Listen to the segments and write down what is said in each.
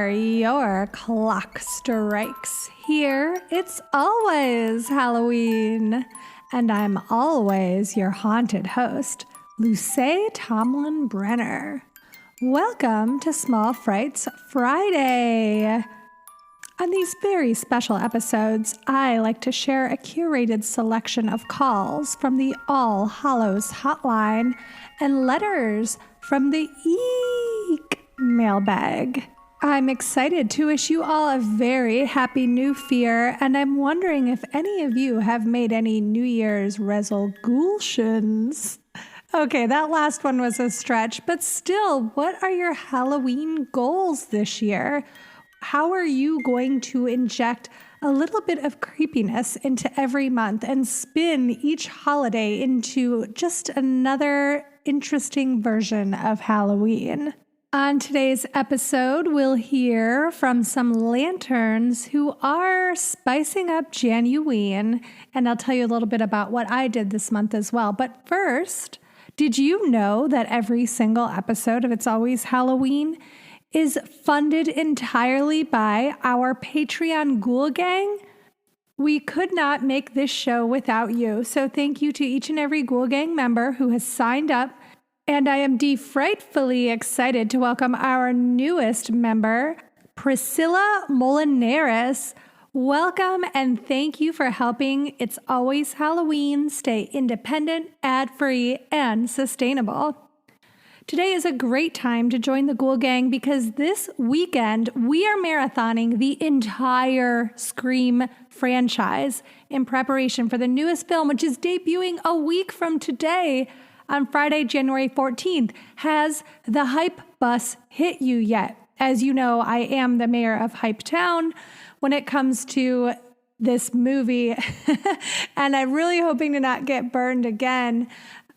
before your clock strikes. Here, it's always Halloween. And I'm always your haunted host, Luce Tomlin Brenner. Welcome to Small Frights Friday. On these very special episodes, I like to share a curated selection of calls from the All Hallows Hotline and letters from the EEEEKmail bag. I'm excited to wish you all a very happy new year, and I'm wondering if any of you have made any New Year's resolutions. Okay, that last one was a stretch, but still, what are your Halloween goals this year? How are you going to inject a little bit of creepiness into every month and spin each holiday into just another interesting version of Halloween? On today's episode, we'll hear from some lanterns who are spicing up Januween, and I'll tell you a little bit about what I did this month as well. But first, did you know that every single episode of It's Always Halloween is funded entirely by our Patreon Ghoul Gang? We could not make this show without you, so thank you to each and every Ghoul Gang member who has signed up. And I am frightfully excited to welcome our newest member, Priscilla Molinares. Welcome and thank you for helping It's Always Halloween stay independent, ad-free, and sustainable. Today is a great time to join the Ghoul Gang because this weekend we are marathoning the entire Scream franchise in preparation for the newest film, which is debuting a week from today. On Friday, January 14th, has the hype bus hit you yet? As you know, I am the mayor of Hype Town when it comes to this movie, and I'm really hoping to not get burned again.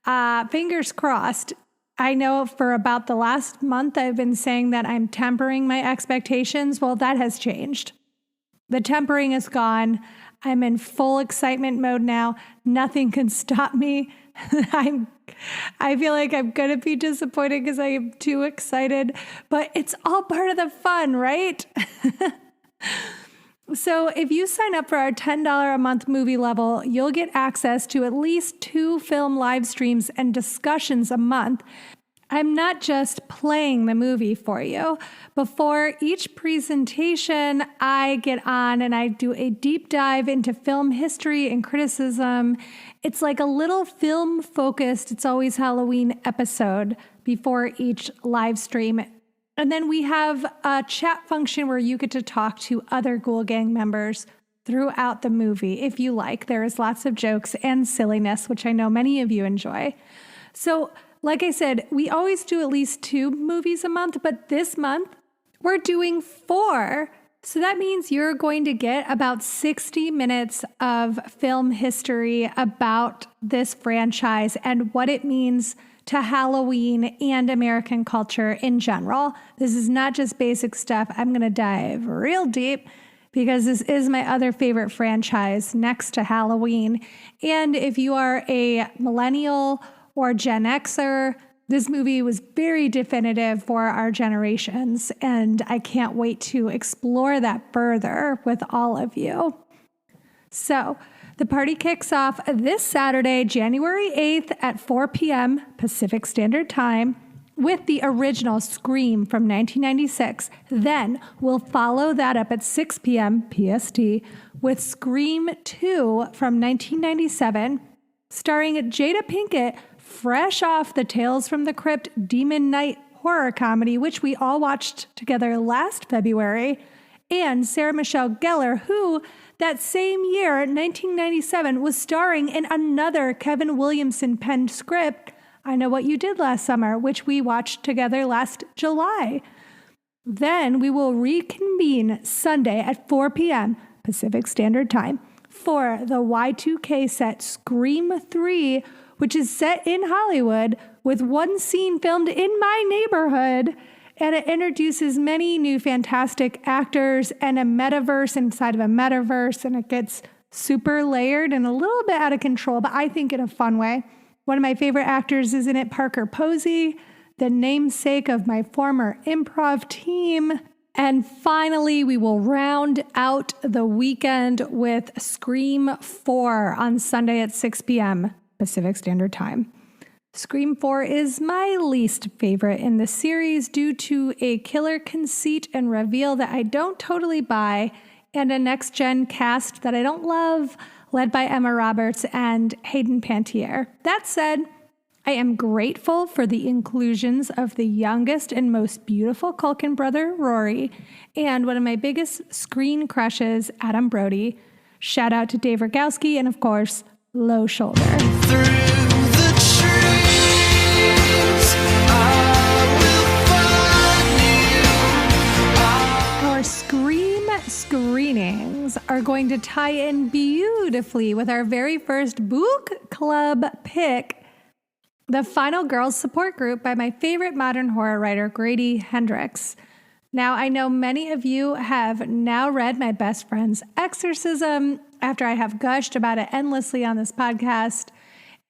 Fingers crossed. I know for about the last month I've been saying that I'm tempering my expectations. Well, that has changed. The tempering is gone. I'm in full excitement mode now. Nothing can stop me. I feel like I'm going to be disappointed because I am too excited, but it's all part of the fun, right? So if you sign up for our $10 a month movie level, you'll get access to at least 2 film live streams and discussions a month. I'm not just playing the movie for you. Before each presentation, I get on and I do a deep dive into film history and criticism. It's like a little film-focused It's Always Halloween episode before each live stream. And then we have a chat function where you get to talk to other Ghoul Gang members throughout the movie, if you like. There is lots of jokes and silliness, which I know many of you enjoy. So, like I said, we always do at least 2 movies a month, but this month we're doing 4. So that means you're going to get about 60 minutes of film history about this franchise and what it means to Halloween and American culture in general. This is not just basic stuff. I'm going to dive real deep because this is my other favorite franchise next to Halloween. And if you are a millennial or Gen Xer, this movie was very definitive for our generations, and I can't wait to explore that further with all of you. So, the party kicks off this Saturday, January 8th at 4 p.m. Pacific Standard Time with the original Scream from 1996. Then we'll follow that up at 6 p.m. PST with Scream 2 from 1997, starring Jada Pinkett, fresh off the Tales from the Crypt Demon Night horror comedy, which we all watched together last February, and Sarah Michelle Gellar, who that same year, 1997, was starring in another Kevin Williamson penned script, I Know What You Did Last Summer, which we watched together last July. Then we will reconvene Sunday at 4 p.m. Pacific Standard Time for the Y2K set Scream 3, which is set in Hollywood with one scene filmed in my neighborhood. And it introduces many new fantastic actors and a metaverse inside of a metaverse. And it gets super layered and a little bit out of control, but I think in a fun way. One of my favorite actors is in it, Parker Posey, the namesake of my former improv team. And finally, we will round out the weekend with Scream 4 on Sunday at 6 p.m. Pacific Standard Time. Scream 4 is my least favorite in the series due to a killer conceit and reveal that I don't totally buy, and a next-gen cast that I don't love, led by Emma Roberts and Hayden Panettiere. That said, I am grateful for the inclusions of the youngest and most beautiful Culkin brother, Rory, and one of my biggest screen crushes, Adam Brody. Shout out to Dave Rogowski and, of course, Low Shoulder. Through the trees, I will find you. Our Scream screenings are going to tie in beautifully with our very first book club pick, The Final Girls Support Group by my favorite modern horror writer, Grady Hendrix. Now, I know many of you have now read my best friend's Exorcism after I have gushed about it endlessly on this podcast.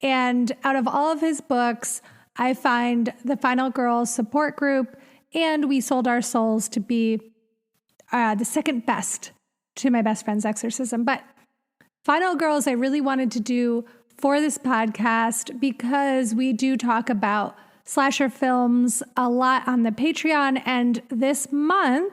And out of all of his books, I find The Final Girls Support Group and We Sold Our Souls to be the second best to my best friend's Exorcism. But Final Girls, I really wanted to do for this podcast because we do talk about slasher films a lot on the Patreon. And this month,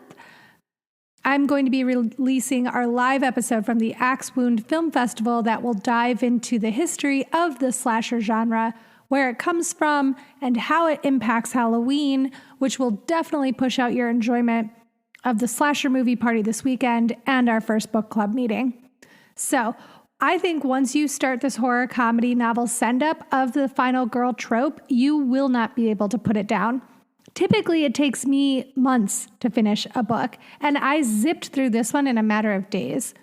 I'm going to be releasing our live episode from the Axe Wound Film Festival that will dive into the history of the slasher genre, where it comes from, and how it impacts Halloween, which will definitely push out your enjoyment of the slasher movie party this weekend and our first book club meeting. So I think once you start this horror comedy novel send-up of the final girl trope, you will not be able to put it down. Typically, it takes me months to finish a book, and I zipped through this one in a matter of days.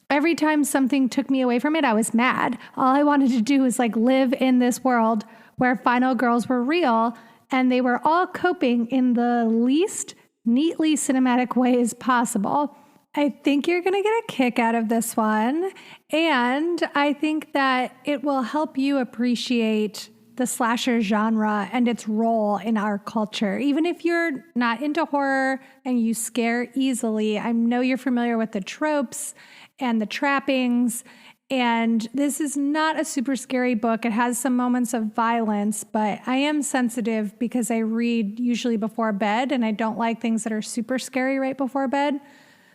Every time something took me away from it, I was mad. All I wanted to do was live in this world where final girls were real, and they were all coping in the least neatly cinematic ways possible. I think you're going to get a kick out of this one, and I think that it will help you appreciate the slasher genre and its role in our culture. Even if you're not into horror and you scare easily, I know you're familiar with the tropes and the trappings, and this is not a super scary book. It has some moments of violence, but I am sensitive because I read usually before bed, and I don't like things that are super scary right before bed.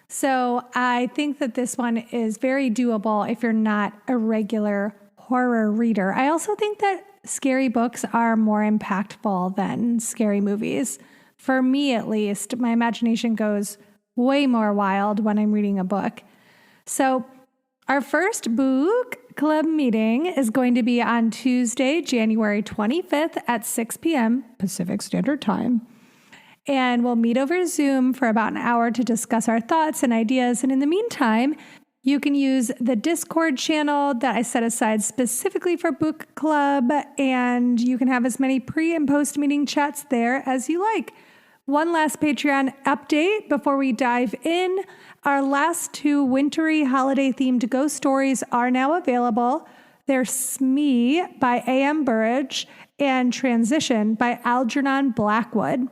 So I think that this one is very doable if you're not a regular horror reader. I also think that scary books are more impactful than scary movies. For me, at least, my imagination goes way more wild when I'm reading a book. So our first book club meeting is going to be on Tuesday, January 25th at 6 p.m. Pacific Standard Time. And we'll meet over Zoom for about an hour to discuss our thoughts and ideas. And in the meantime, you can use the Discord channel that I set aside specifically for book club, and you can have as many pre- and post-meeting chats there as you like. One last Patreon update before we dive in. Our last two wintry holiday-themed ghost stories are now available. They're Smee by A.M. Burridge and Transition by Algernon Blackwood.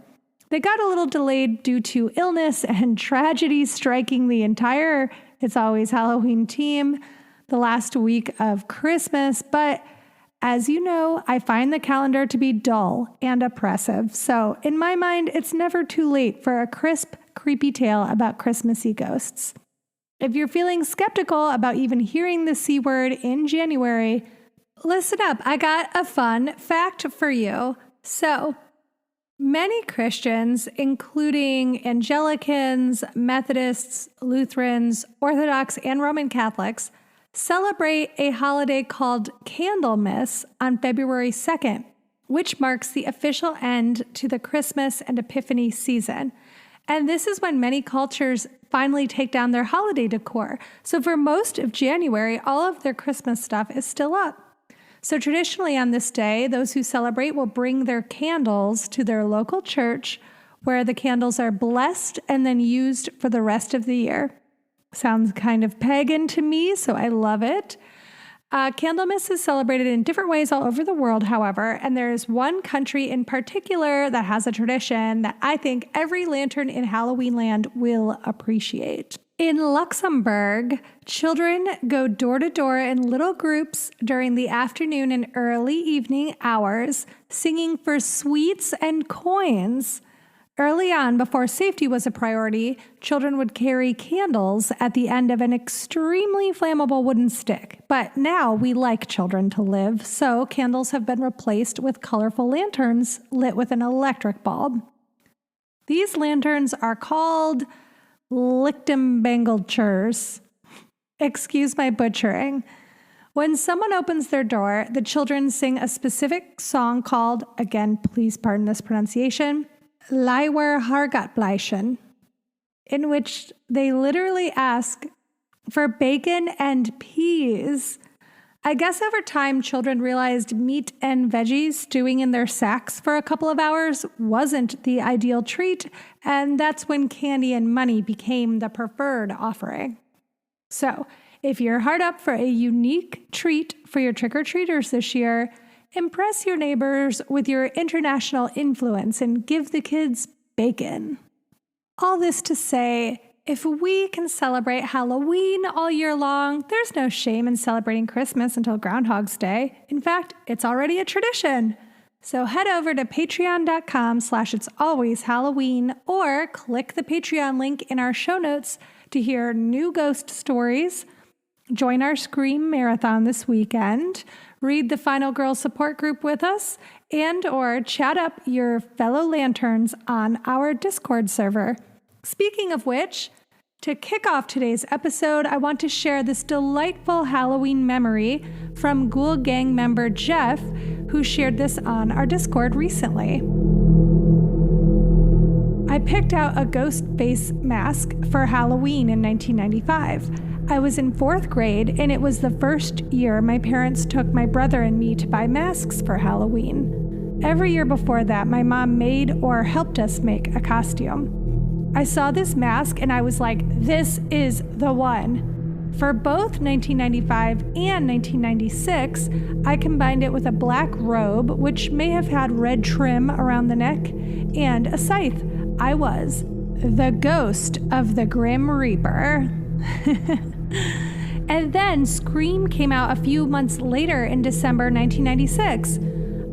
They got a little delayed due to illness and tragedy striking the entire It's Always Halloween team the last week of Christmas. But as you know, I find the calendar to be dull and oppressive. So in my mind, it's never too late for a crisp, creepy tale about Christmassy ghosts. If you're feeling skeptical about even hearing the C word in January, listen up. I got a fun fact for you. So many Christians, including Anglicans, Methodists, Lutherans, Orthodox, and Roman Catholics, celebrate a holiday called Candlemas on February 2nd, which marks the official end to the Christmas and Epiphany season. And this is when many cultures finally take down their holiday decor. So for most of January, all of their Christmas stuff is still up. So traditionally on this day, those who celebrate will bring their candles to their local church, where the candles are blessed and then used for the rest of the year. Sounds kind of pagan to me, so I love it. Candlemas is celebrated in different ways all over the world, however, and there's one country in particular that has a tradition that I think every lantern in Halloween land will appreciate. In Luxembourg, children go door to door in little groups during the afternoon and early evening hours, singing for sweets and coins. Early on, before safety was a priority, children would carry candles at the end of an extremely flammable wooden stick. But now we like children to live, so candles have been replaced with colorful lanterns lit with an electric bulb. These lanterns are called Lichtenbangelchers. Excuse my butchering. When someone opens their door, the children sing a specific song called, again, please pardon this pronunciation, Leiwer Hargatbleichen, in which they literally ask for bacon and peas. I guess over time, children realized meat and veggies stewing in their sacks for a couple of hours wasn't the ideal treat, and that's when candy and money became the preferred offering. So, if you're hard up for a unique treat for your trick-or-treaters this year, impress your neighbors with your international influence and give the kids bacon. All this to say, if we can celebrate Halloween all year long, there's no shame in celebrating Christmas until Groundhog's Day. In fact, it's already a tradition. So head over to patreon.com/it'salwayshalloween or click the Patreon link in our show notes to hear new ghost stories, join our Scream Marathon this weekend, read the Final Girl support group with us, and or chat up your fellow lanterns on our Discord server. Speaking of which, to kick off today's episode, I want to share this delightful Halloween memory from Ghoul Gang member Jeff, who shared this on our Discord recently. I picked out a ghost face mask for Halloween in 1995. I was in 4th grade, and it was the first year my parents took my brother and me to buy masks for Halloween. Every year before that, my mom made or helped us make a costume. I saw this mask, and I was like, this is the one. For both 1995 and 1996, I combined it with a black robe, which may have had red trim around the neck, and a scythe. I was the ghost of the Grim Reaper. And then Scream came out a few months later in December 1996.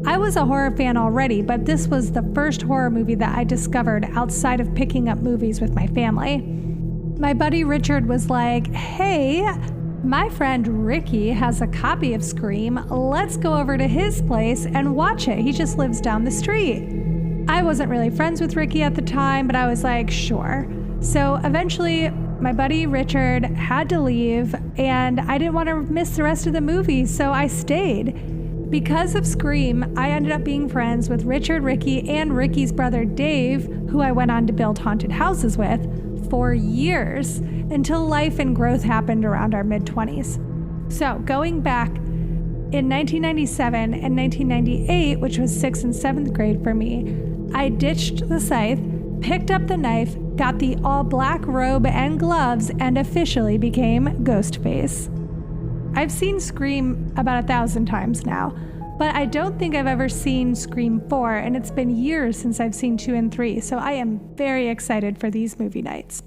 I was a horror fan already, but this was the first horror movie that I discovered outside of picking up movies with my family. My buddy Richard was like, hey, my friend Ricky has a copy of Scream. Let's go over to his place and watch it. He just lives down the street. I wasn't really friends with Ricky at the time, but I was like, sure. So eventually, my buddy Richard had to leave, and I didn't want to miss the rest of the movie, so I stayed. Because of Scream, I ended up being friends with Richard, Ricky, and Ricky's brother Dave, who I went on to build haunted houses with, for years, until life and growth happened around our mid-20s. So going back, in 1997 and 1998, which was 6th and 7th grade for me, I ditched the scythe, picked up the knife, got the all-black robe and gloves, and officially became Ghostface. I've seen Scream about 1,000 times now, but I don't think I've ever seen Scream 4, and it's been years since I've seen 2 and 3, so I am very excited for these movie nights.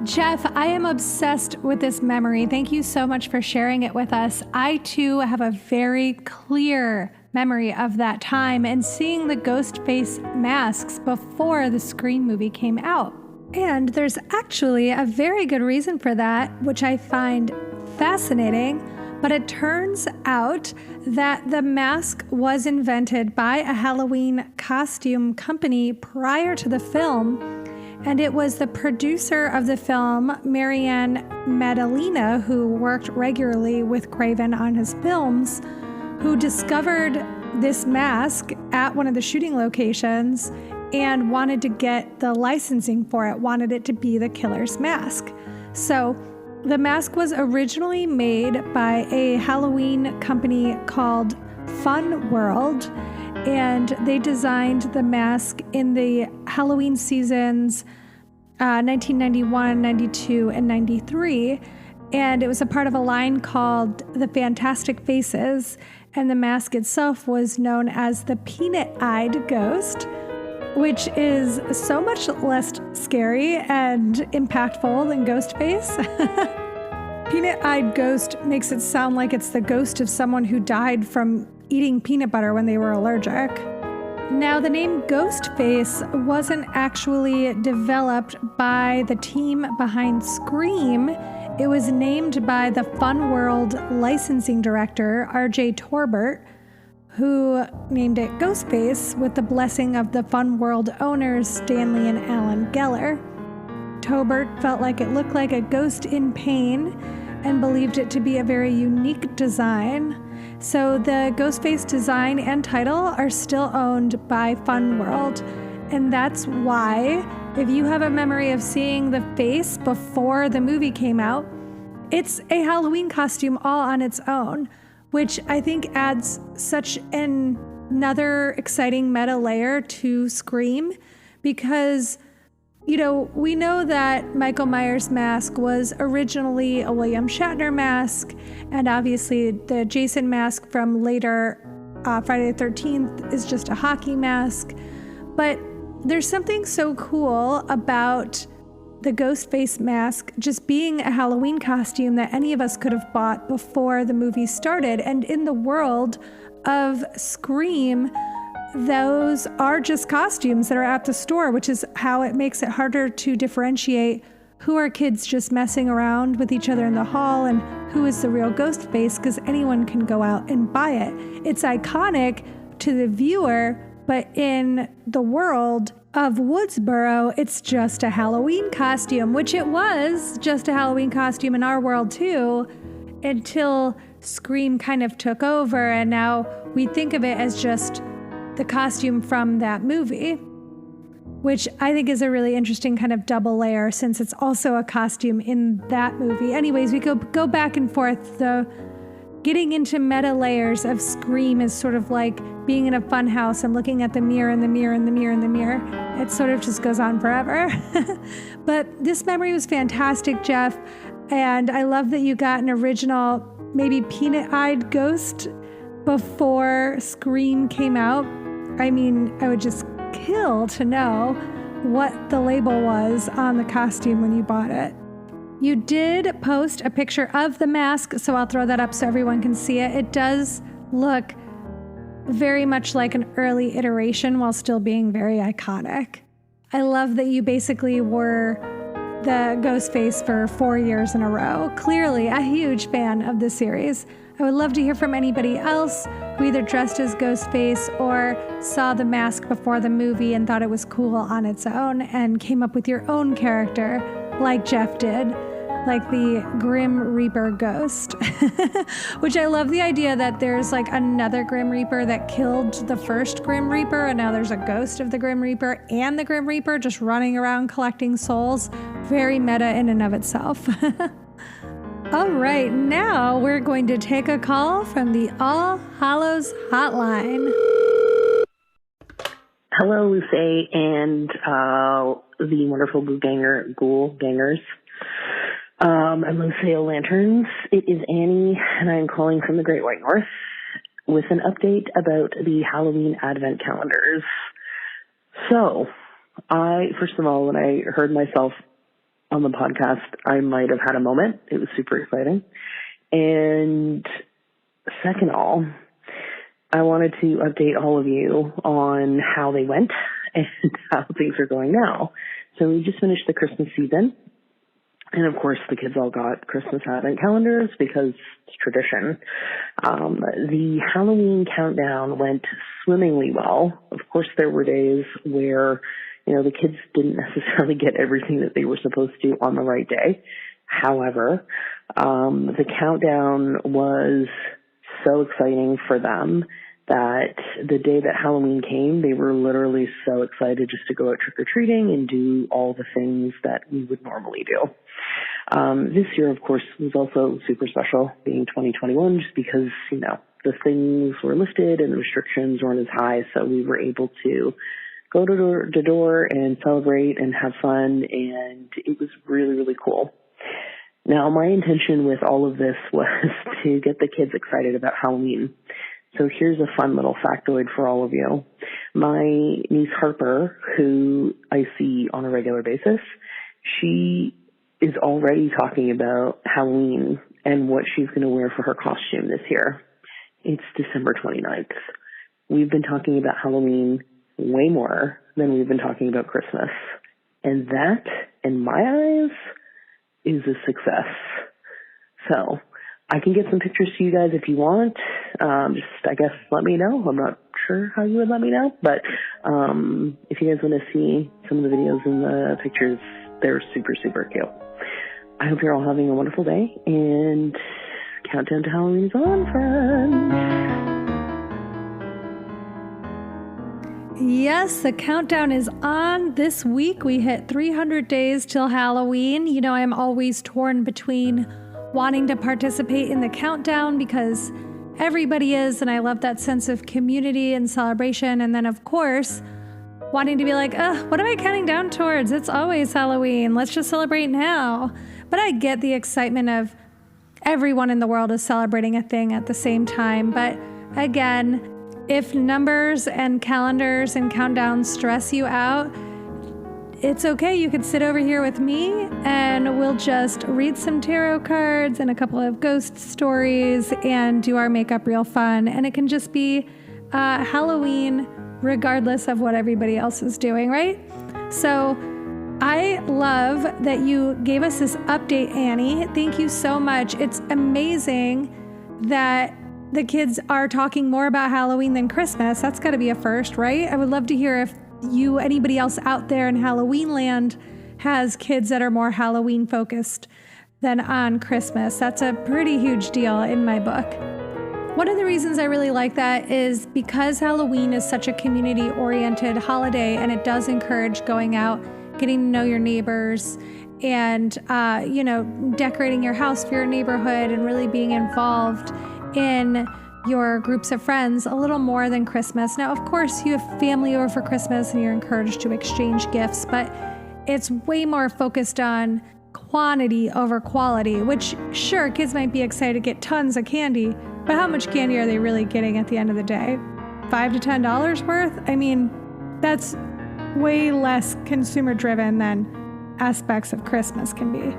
Jeff, I am obsessed with this memory. Thank you so much for sharing it with us. I, too, have a very clear memory of that time and seeing the ghost face masks before the Scream movie came out. And there's actually a very good reason for that, which I find fascinating, but it turns out that the mask was invented by a Halloween costume company prior to the film, and it was the producer of the film, Marianne Maddalena, who worked regularly with Craven on his films, who discovered this mask at one of the shooting locations and wanted to get the licensing for it, wanted it to be the killer's mask. So the mask was originally made by a Halloween company called Fun World, and they designed the mask in the Halloween seasons 1991, 92, and 93. And it was a part of a line called The Fantastic Faces, and the mask itself was known as the Peanut-Eyed Ghost, which is so much less scary and impactful than Ghostface. Peanut-Eyed Ghost makes it sound like it's the ghost of someone who died from eating peanut butter when they were allergic. Now, the name Ghostface wasn't actually developed by the team behind Scream. It was named by the Fun World licensing director, R.J. Torbert, who named it Ghostface with the blessing of the Fun World owners, Stanley and Alan Geller. Tobert felt like it looked like a ghost in pain and believed it to be a very unique design. So the Ghostface design and title are still owned by Fun World. And that's why, if you have a memory of seeing the face before the movie came out, it's a Halloween costume all on its own, which I think adds such another exciting meta layer to Scream, because we know that Michael Myers' mask was originally a William Shatner mask, and obviously the Jason mask from later Friday the 13th is just a hockey mask. But there's something so cool about the Ghostface mask just being a Halloween costume that any of us could have bought before the movie started. And in the world of Scream, those are just costumes that are at the store, which is how it makes it harder to differentiate who are kids just messing around with each other in the hall and who is the real Ghostface, because anyone can go out and buy it. It's iconic to the viewer, but in the world of Woodsboro, it's just a Halloween costume, which it was just a Halloween costume in our world too, until Scream kind of took over, and now we think of it as just the costume from that movie, which I think is a really interesting kind of double layer, since it's also a costume in that movie. Anyways, we go back and forth. The getting into meta layers of Scream is sort of like being in a fun house and looking at the mirror and the mirror and the mirror and the mirror. It sort of just goes on forever. But this memory was fantastic, Jeff. And I love that you got an original, maybe peanut-eyed ghost before Scream came out. I mean, I would just kill to know what the label was on the costume when you bought it. You did post a picture of the mask, so I'll throw that up so everyone can see it. It does look very much like an early iteration while still being very iconic. I love that you basically were the Ghostface for 4 years in a row. Clearly a huge fan of the series. I would love to hear from anybody else who either dressed as Ghostface or saw the mask before the movie and thought it was cool on its own and came up with your own character like Jeff did, like the Grim Reaper ghost. Which I love the idea that there's like another Grim Reaper that killed the first Grim Reaper, and now there's a ghost of the Grim Reaper and the Grim Reaper just running around collecting souls. Very meta in and of itself. All right, now we're going to take a call from the All Hallows Hotline. Hello, Lucy and the wonderful Ghoul Gangers. I'm Lucy Lanterns. It is Annie, and I'm calling from the Great White North with an update about the Halloween Advent calendars. So, first of all, when I heard myself on the podcast, I might have had a moment. It was super exciting. And second of all, I wanted to update all of you on how they went and how things are going now. So we just finished the Christmas season. And of course, the kids all got Christmas Advent calendars because it's tradition. The Halloween countdown went swimmingly well. Of course, there were days where the kids didn't necessarily get everything that they were supposed to on the right day. However, the countdown was so exciting for them that the day that Halloween came, they were literally so excited just to go out trick-or-treating and do all the things that we would normally do. This year, of course, was also super special, being 2021, just because, the things were lifted and the restrictions weren't as high, so we were able to go door to door and celebrate and have fun, and it was really, really cool. Now, my intention with all of this was to get the kids excited about Halloween. So here's a fun little factoid for all of you. My niece Harper, who I see on a regular basis, she is already talking about Halloween and what she's going to wear for her costume this year. It's December 29th. We've been talking about Halloween way more than we've been talking about Christmas. And that, in my eyes, is a success. So I can get some pictures to you guys if you want. Just, I guess, let me know. I'm not sure how you would let me know, but if you guys want to see some of the videos and the pictures, they're super, super cute. I hope you're all having a wonderful day, and countdown to Halloween is on, friends. Yes, the countdown is on. This week we hit 300 days till Halloween. You know, I'm always torn between wanting to participate in the countdown because everybody is, and I love that sense of community and celebration. And then, of course, wanting to be like, what am I counting down towards? It's always Halloween. Let's just celebrate now. But I get the excitement of everyone in the world is celebrating a thing at the same time. But again, if numbers and calendars and countdowns stress you out, it's okay. You could sit over here with me and we'll just read some tarot cards and a couple of ghost stories and do our makeup real fun. And it can just be Halloween regardless of what everybody else is doing, right? So I love that you gave us this update, Annie. Thank you so much. It's amazing that the kids are talking more about Halloween than Christmas. That's got to be a first, right? I would love to hear if anybody else out there in Halloween land has kids that are more Halloween focused than on Christmas. That's a pretty huge deal in my book. One of the reasons I really like that is because Halloween is such a community-oriented holiday, and it does encourage going out, getting to know your neighbors, and decorating your house for your neighborhood and really being involved in your groups of friends a little more than Christmas. Now, of course, you have family over for Christmas and you're encouraged to exchange gifts, but it's way more focused on quantity over quality, which sure, kids might be excited to get tons of candy, but how much candy are they really getting at the end of the day? $5 to $10 worth? I mean, that's way less consumer driven than aspects of Christmas can be.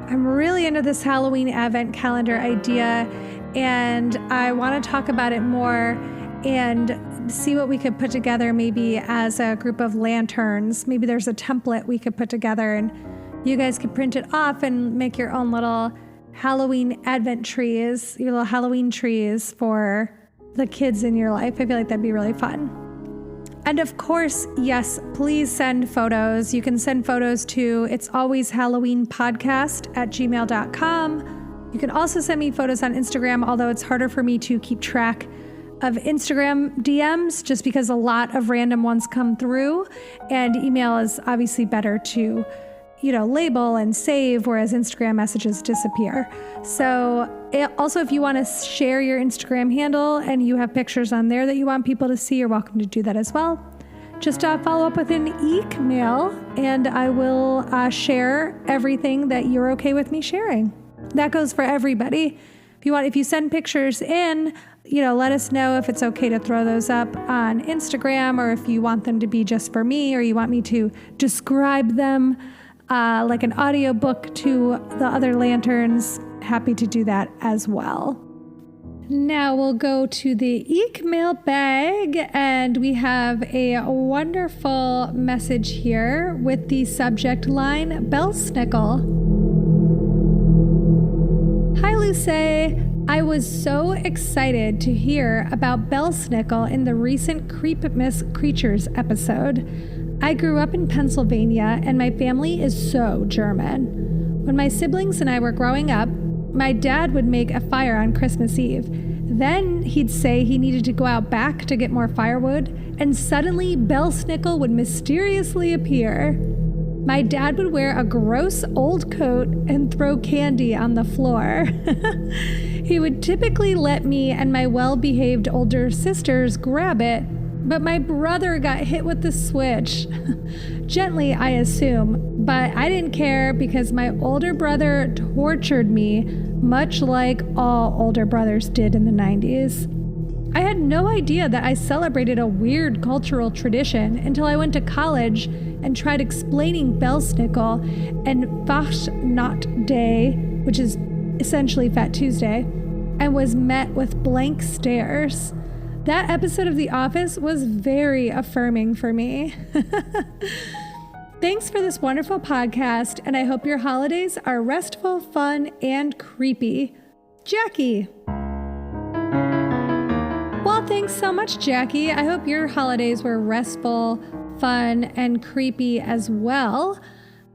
I'm really into this Halloween advent calendar idea, and I want to talk about it more and see what we could put together maybe as a group of lanterns. Maybe there's a template we could put together and you guys could print it off and make your own little Halloween advent trees, your little Halloween trees for the kids in your life. I feel like that'd be really fun. And of course, yes, please send photos. You can send photos to it'salwayshalloweenpodcast@gmail.com. You can also send me photos on Instagram, although it's harder for me to keep track of Instagram DMs just because a lot of random ones come through, and email is obviously better to, label and save, whereas Instagram messages disappear. So also, if you want to share your Instagram handle and you have pictures on there that you want people to see, you're welcome to do that as well. Just follow up with an EEEEKmail and I will share everything that you're okay with me sharing. That goes for everybody. If you send pictures in, let us know if it's okay to throw those up on Instagram, or if you want them to be just for me, or you want me to describe them like an audiobook to the other lanterns. Happy to do that as well. Now we'll go to the EEEEKmail bag, and we have a wonderful message here with the subject line, Belsnickel. Hi, Luce. I was so excited to hear about Belsnickel in the recent Creepmas Creatures episode. I grew up in Pennsylvania, and my family is so German. When my siblings and I were growing up, my dad would make a fire on Christmas Eve. Then he'd say he needed to go out back to get more firewood, and suddenly Belsnickel would mysteriously appear. My dad would wear a gross old coat and throw candy on the floor. He would typically let me and my well-behaved older sisters grab it, but my brother got hit with the switch. Gently, I assume. but I didn't care because my older brother tortured me, much like all older brothers did in the 90s. I had no idea that I celebrated a weird cultural tradition until I went to college and tried explaining Belsnickel and Fastnacht Day, which is essentially Fat Tuesday, and was met with blank stares. That episode of The Office was very affirming for me. Thanks for this wonderful podcast, and I hope your holidays are restful, fun, and creepy. Jackie. Well, thanks so much, Jackie. I hope your holidays were restful, fun, and creepy as well.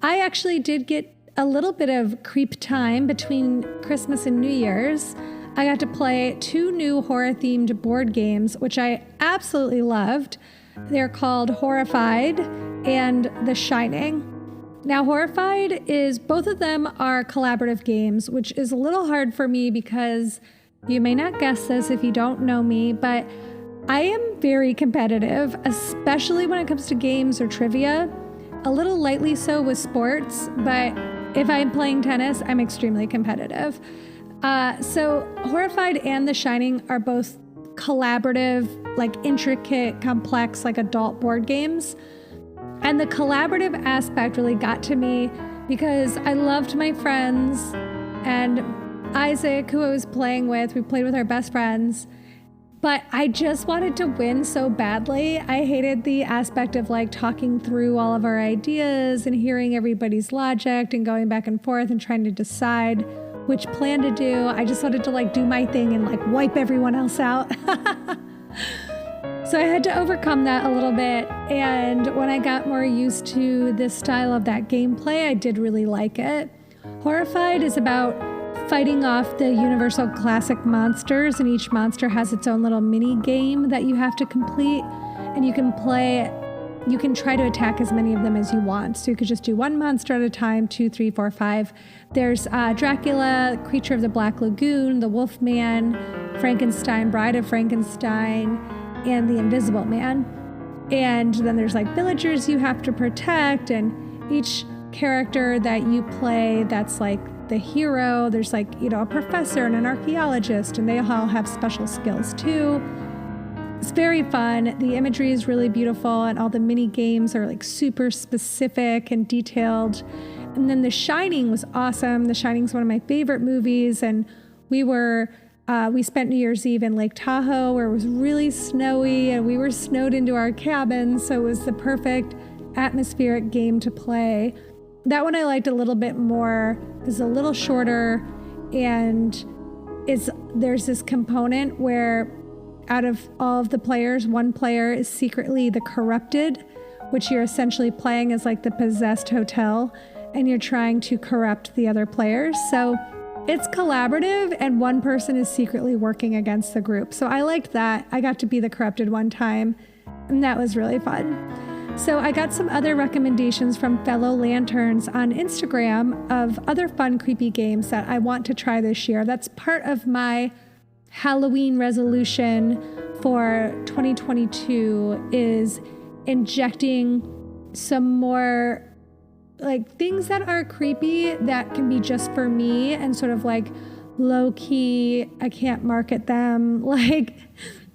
I actually did get a little bit of creep time between Christmas and New Year's. I got to play 2 new horror-themed board games, which I absolutely loved. They're called Horrified and The Shining. Now, Horrified is, both of them are collaborative games, which is a little hard for me because you may not guess this if you don't know me, but I am very competitive, especially when it comes to games or trivia. A little lightly so with sports, but if I'm playing tennis, I'm extremely competitive. So Horrified and The Shining are both collaborative, like intricate, complex, like adult board games. And the collaborative aspect really got to me because I loved my friends, and Isaac, who I was playing with, we played with our best friends, but I just wanted to win so badly. I hated the aspect of like talking through all of our ideas and hearing everybody's logic and going back and forth and trying to decide which plan to do. I just wanted to like do my thing and like wipe everyone else out. So I had to overcome that a little bit. And when I got more used to this style of that gameplay, I did really like it. Horrified is about fighting off the Universal Classic monsters, and each monster has its own little mini game that you have to complete, and you can try to attack as many of them as you want. So you could just do 1 monster at a time, 2, 3, 4, 5. There's Dracula, Creature of the Black Lagoon, the Wolfman, Frankenstein, Bride of Frankenstein, and the Invisible Man. And then there's like villagers you have to protect, and each character that you play that's like the hero, there's like, a professor and an archaeologist, and they all have special skills too. It's very fun. The imagery is really beautiful, and all the mini games are like super specific and detailed. And then The Shining was awesome. The Shining is one of my favorite movies, and we spent New Year's Eve in Lake Tahoe, where it was really snowy, and we were snowed into our cabin, so it was the perfect atmospheric game to play. That one I liked a little bit more. It's a little shorter, and there's this component where out of all of the players, one player is secretly the corrupted, which you're essentially playing as like the possessed hotel, and you're trying to corrupt the other players. So it's collaborative, and one person is secretly working against the group. So I liked that. I got to be the corrupted one time, and that was really fun. So I got some other recommendations from fellow lanterns on Instagram of other fun, creepy games that I want to try this year. That's part of my Halloween resolution for 2022, is injecting some more like things that are creepy that can be just for me and sort of like low key. I can't market them. Like,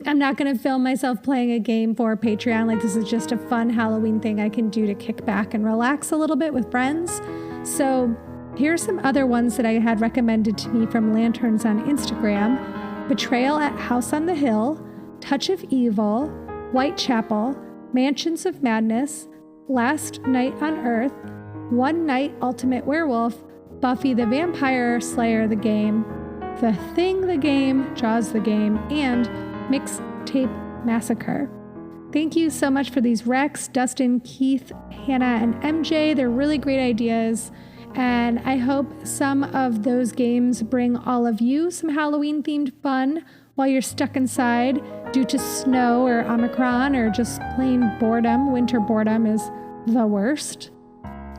I'm not going to film myself playing a game for Patreon. Like, this is just a fun Halloween thing I can do to kick back and relax a little bit with friends. So here's some other ones that I had recommended to me from lanterns on Instagram: Betrayal at House on the Hill, Touch of Evil, Whitechapel, Mansions of Madness, Last Night on Earth, One Night Ultimate Werewolf, Buffy the Vampire Slayer the game, The Thing the game, Jaws the game, and Mixtape Massacre. Thank you so much for these recs, Dustin, Keith, Hannah, and MJ. They're really great ideas, and I hope some of those games bring all of you some Halloween-themed fun while you're stuck inside due to snow or Omicron or just plain boredom. Winter boredom is the worst.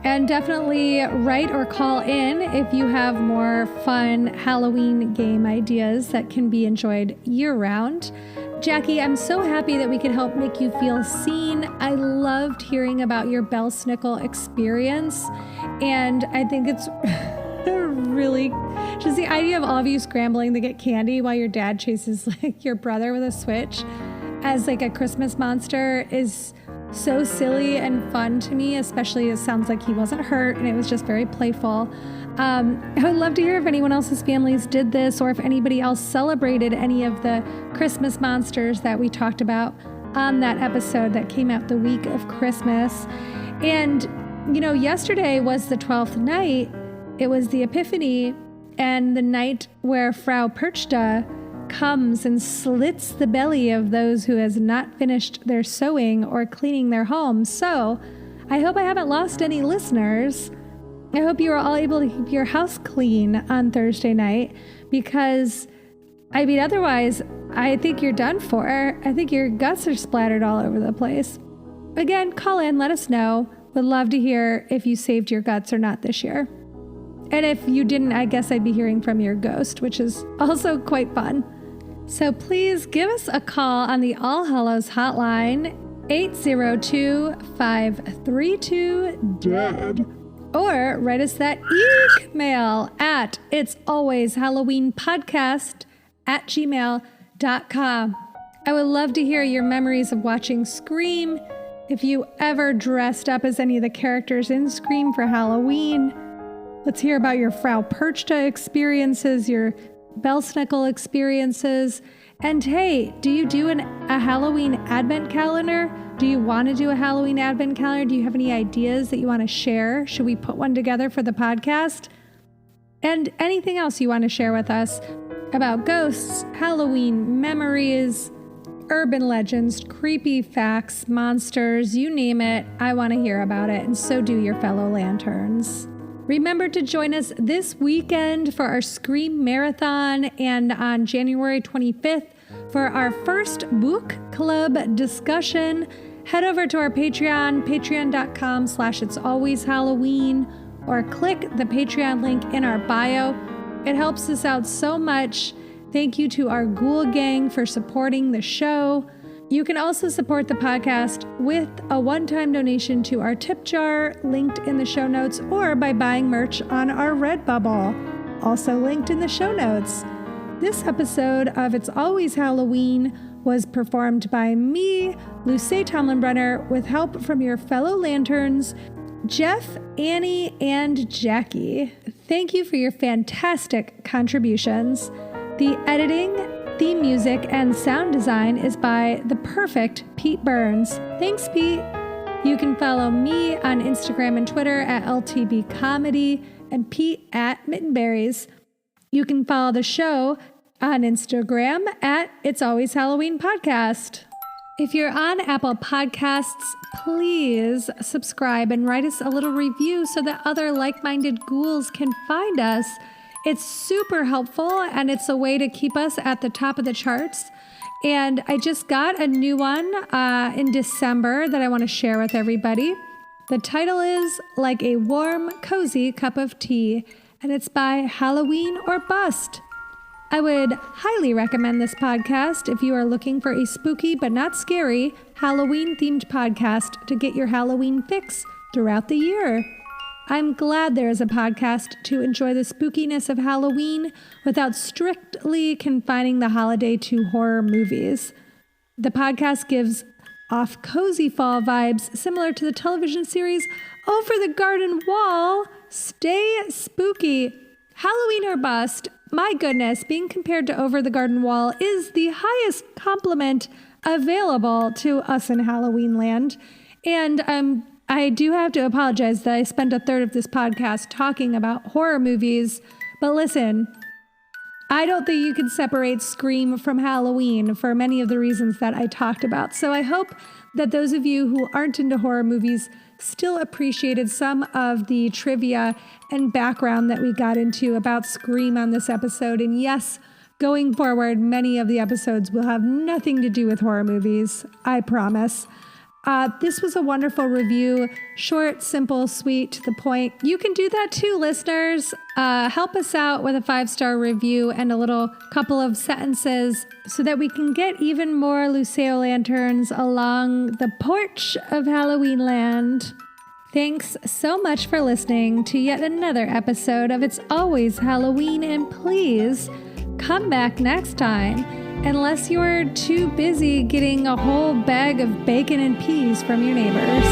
And definitely write or call in if you have more fun Halloween game ideas that can be enjoyed year-round. Jackie, I'm so happy that we could help make you feel seen. I loved hearing about your Bell Snickle experience, and I think it's really just the idea of all of you scrambling to get candy while your dad chases like your brother with a switch as like a Christmas monster is so silly and fun to me, especially it sounds like he wasn't hurt and it was just very playful. I would love to hear if anyone else's families did this or if anybody else celebrated any of the Christmas monsters that we talked about on that episode that came out the week of Christmas. And, you know, yesterday was the 12th night. It was the Epiphany and the night where Frau Perchta comes and slits the belly of those who has not finished their sewing or cleaning their homes. So I hope I haven't lost any listeners. I hope you are all able to keep your house clean on Thursday night because, I mean, otherwise, I think you're done for. I think your guts are splattered all over the place. Again, call in, let us know. Would love to hear if you saved your guts or not this year. And if you didn't, I guess I'd be hearing from your ghost, which is also quite fun. So please give us a call on the All Hallows Hotline, 802-532-DEAD. Or write us that EEEEKmail at itsalwayshalloweenpodcast@gmail.com. I would love to hear your memories of watching Scream. If you ever dressed up as any of the characters in Scream for Halloween. Let's hear about your Frau Perchta experiences, your Bell Snickle experiences. And hey, do you do a Halloween advent calendar? Do you want to do a Halloween advent calendar? Do you have any ideas that you want to share? Should we put one together for the podcast? And anything else you want to share with us about ghosts, Halloween memories, urban legends, creepy facts, monsters, you name it. I want to hear about it, and so do your fellow lanterns. Remember to join us this weekend for our Scream Marathon and on January 25th for our first book club discussion. Head over to our Patreon, patreon.com/itsalwayshalloween, or click the Patreon link in our bio. It helps us out so much. Thank you to our Ghoul Gang for supporting the show. You can also support the podcast with a one-time donation to our tip jar, linked in the show notes, or by buying merch on our Redbubble, also linked in the show notes. This episode of It's Always Halloween was performed by me, Luce Tomlinbrenner, with help from your fellow lanterns, Jeff, Annie, and Jackie. Thank you for your fantastic contributions. The editing, theme music, and sound design is by the perfect Pete Burns. Thanks, Pete. You can follow me on Instagram and Twitter at LTB Comedy and Pete at Mittenberries. You can follow the show on Instagram at It's Always Halloween Podcast. If you're on Apple Podcasts, please subscribe and write us a little review so that other like-minded ghouls can find us. It's super helpful, and it's a way to keep us at the top of the charts. And I just got a new one in December that I want to share with everybody. The title is Like a Warm, Cozy Cup of Tea, and it's by Halloween or Bust. I would highly recommend this podcast if you are looking for a spooky but not scary Halloween-themed podcast to get your Halloween fix throughout the year. I'm glad there is a podcast to enjoy the spookiness of Halloween without strictly confining the holiday to horror movies. The podcast gives off cozy fall vibes similar to the television series Over the Garden Wall. Stay spooky. Halloween or Bust, my goodness, being compared to Over the Garden Wall is the highest compliment available to us in Halloween land. And I do have to apologize that I spent a third of this podcast talking about horror movies, but listen, I don't think you can separate Scream from Halloween for many of the reasons that I talked about. So I hope that those of you who aren't into horror movies still appreciated some of the trivia and background that we got into about Scream on this episode. And yes, going forward, many of the episodes will have nothing to do with horror movies, I promise. This was a wonderful review. Short, simple, sweet, to the point. You can do that too, listeners. Help us out with a 5-star review and a little couple of sentences so that we can get even more Luceo lanterns along the porch of Halloween Land. Thanks so much for listening to yet another episode of It's Always Halloween, and please come back next time, unless you're too busy getting a whole bag of bacon and peas from your neighbors.